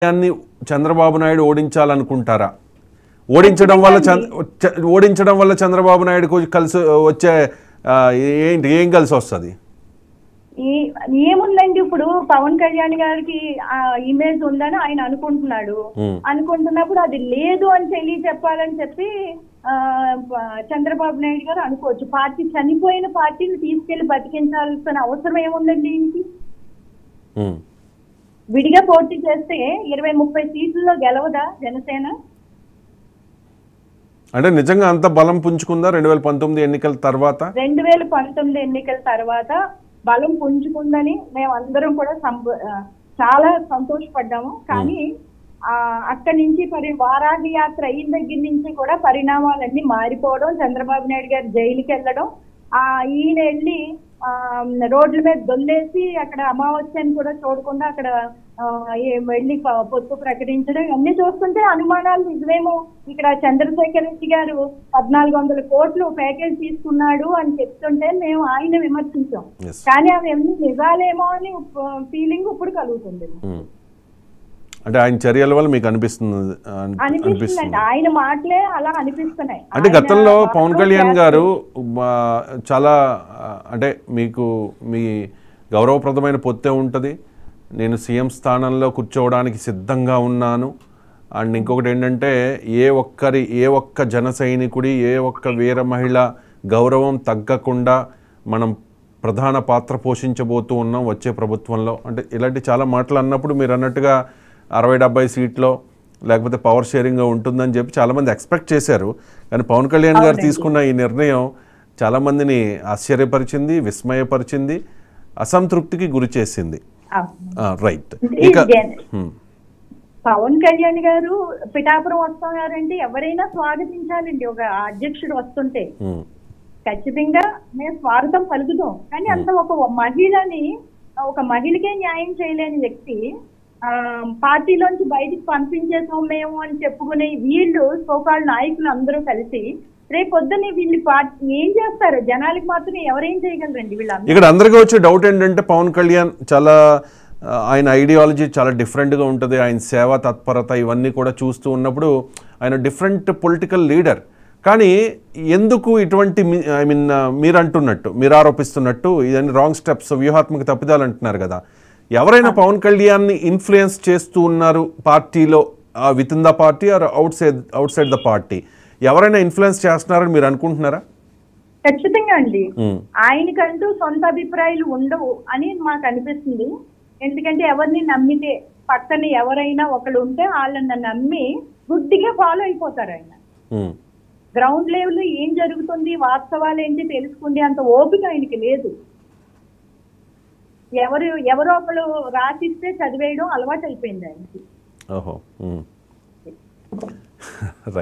దాన్ని చంద్రబాబు నాయుడు ఓడించాలనుకుంటారా? ఓడించడం వల్ల చంద్రబాబు నాయుడుకు కలిసి వచ్చే ఏంటి, ఏం కలిసి వస్తుంది? ఏముందండి, ఇప్పుడు పవన్ కళ్యాణ్ గారికి ఆ ఇమేజ్ ఉందని ఆయన అనుకుంటున్నప్పుడు అది లేదు అని చెప్పాలని చెప్పి చంద్రబాబు నాయుడు గారు అనుకోవచ్చు. పార్టీ చనిపోయిన పార్టీని తీసుకెళ్లి బతికించాల్సిన అవసరం ఏముందండి? ఇంటి విడిగా పోటీ చేస్తే 20-30 సీట్లలో గెలవదా జనసేన? అంటే నిజంగా అంత బలం పుంజుకుందా 2019 ఎన్నికల తర్వాత? 2019 ఎన్నికల తర్వాత బలం పుంజుకుందని మేము అందరం కూడా చాలా సంతోషపడ్డాము. కానీ అక్కడి నుంచి వారాహి యాత్ర అయిన దగ్గర నుంచి కూడా పరిణామాలన్నీ మారిపోవడం, చంద్రబాబు నాయుడు గారు జైలుకి వెళ్ళడం, ఈయన వెళ్ళి రోడ్ల మీద దొల్లేసి అక్కడ అమావాస్యని కూడా చూడకుండా అక్కడ వెళ్ళి పొత్తు ప్రకటించడం, ఇవన్నీ చూస్తుంటే అనుమానాలు నిజమేమో. ఇక్కడ చంద్రశేఖర్ రెడ్డి గారు 1400 కోట్లు ప్యాకేజ్ తీసుకున్నాడు అని చెప్తుంటే మేము ఆయన విమర్శించాం. కానీ అవి ఎన్ని నిజాలేమో అని ఫీలింగ్ ఇప్పుడు కలుగుతుంది. అంటే ఆయన చర్యల వల్ల మీకు అనిపిస్తుంది? ఆయన మాటలే అలా అనిపిస్తున్నాయి. అంటే గతంలో పవన్ కళ్యాణ్ గారు చాలా, అంటే మీకు మీ గౌరవప్రదమైన పొత్తే ఉంటుంది, నేను సీఎం స్థానంలో కూర్చోవడానికి సిద్ధంగా ఉన్నాను అండ్ ఇంకొకటి ఏంటంటే ఏ ఒక్క జన సైనికుడి, ఏ ఒక్క వీర మహిళ గౌరవం తగ్గకుండా మనం ప్రధాన పాత్ర పోషించబోతూ ఉన్నాం వచ్చే ప్రభుత్వంలో, అంటే ఇలాంటి చాలా మాటలు అన్నప్పుడు మీరు అన్నట్టుగా 60-70 సీట్లో లేకపోతే పవర్ షేరింగ్ ఉంటుందని చెప్పి చాలామంది ఎక్స్పెక్ట్ చేశారు. కానీ పవన్ కళ్యాణ్ గారు తీసుకున్న ఈ నిర్ణయం చాలామందిని ఆశ్చర్యపరిచింది, విస్మయపరిచింది, అసంతృప్తికి గురి చేసింది. రైట్. ఇక పవన్ కళ్యాణ్ గారు పిఠాపురం వస్తున్నారంటే ఎవరైనా స్వాగతించాలండి. ఒక అధ్యక్షుడు వస్తుంటే ఖచ్చితంగా మేము స్వాగతం పలుకుతాం. కానీ అంత ఒక మహిళకే న్యాయం చేయలేని వ్యక్తి పార్టీలోంచి బయటికి పంపించేసాం మేము అని చెప్పుకునే వీళ్ళు సోకాళ్ళ నాయకులు అందరూ కలిసి రేపు పొద్దున్న వీళ్ళు ఏం చేస్తారు? జనాలకి మాత్రం ఎవరేం చేయగలరండి వీళ్ళందరూ? ఇక్కడ అందరికీ వచ్చే డౌట్ ఏంటంటే పవన్ కళ్యాణ్ చాలా, ఆయన ఐడియాలజీ చాలా డిఫరెంట్గా ఉంటుంది, ఆయన సేవా తత్పరత ఇవన్నీ కూడా చూస్తూ ఉన్నప్పుడు ఆయన డిఫరెంట్ పొలిటికల్ లీడర్. కానీ ఎందుకు ఇటువంటి మీరు అంటున్నట్టు, మీరు ఆరోపిస్తున్నట్టు ఇవన్నీ రాంగ్ స్టెప్స్, వ్యూహాత్మక తప్పిదాలు అంటున్నారు కదా, ఎవరైనా పవన్ కళ్యాణ్ని ఇన్ఫ్లుయెన్స్ చేస్తూ ఉన్నారు పార్టీలో, with in the party or out side the party, ఎవరైనా ఇన్ఫ్లుయెన్స్ చేస్తున్నారని మీరు అనుకుంటున్నారా? ఖచ్చితంగా అండి. ఆయనకంటూ సొంత అభిప్రాయాలు ఉండవు అని మాకు అనిపిస్తుంది. ఎందుకంటే ఎవరిని నమ్మితే, పక్కన ఎవరైనా ఒకళ్ళు ఉంటే వాళ్ళని నమ్మి గుడ్డిగా ఫాలో అయిపోతారు. ఆయన గ్రౌండ్ లెవెల్ ఏం జరుగుతుంది, వాస్తవాలు ఏంటి తెలుసుకుంటే అంత ఓపిక ఆయనకి లేదు. ఎవరో ఒకళ్ళు రాసిస్తే చదివేయడం అలవాటు అయిపోయింది ఆయనకి.